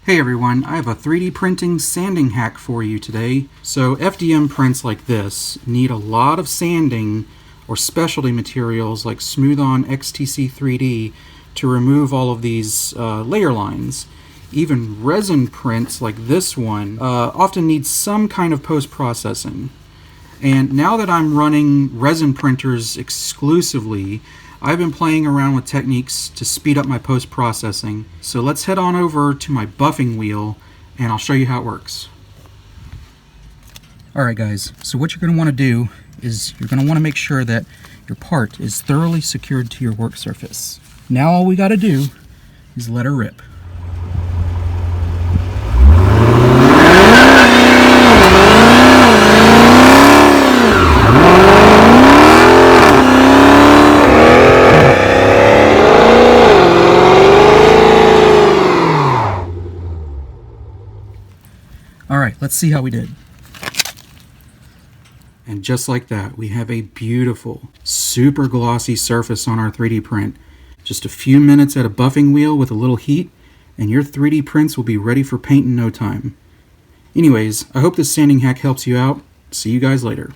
Hey everyone, I have a 3D printing sanding hack for you today. So FDM prints like this need a lot of sanding or specialty materials like Smooth-On XTC 3D to remove all of these layer lines. Even resin prints like this one often need some kind of post-processing. And now that I'm running resin printers exclusively, I've been playing around with techniques to speed up my post-processing. So let's head on over to my buffing wheel and I'll show you how it works. Alright guys, so what you're going to want to do is you're going to want to make sure that your part is thoroughly secured to your work surface. Now all we got to do is let her rip. Alright, let's see how we did. And just like that, we have a beautiful, super glossy surface on our 3D print. Just a few minutes at a buffing wheel with a little heat, and your 3D prints will be ready for paint in no time. Anyways, I hope this sanding hack helps you out. See you guys later.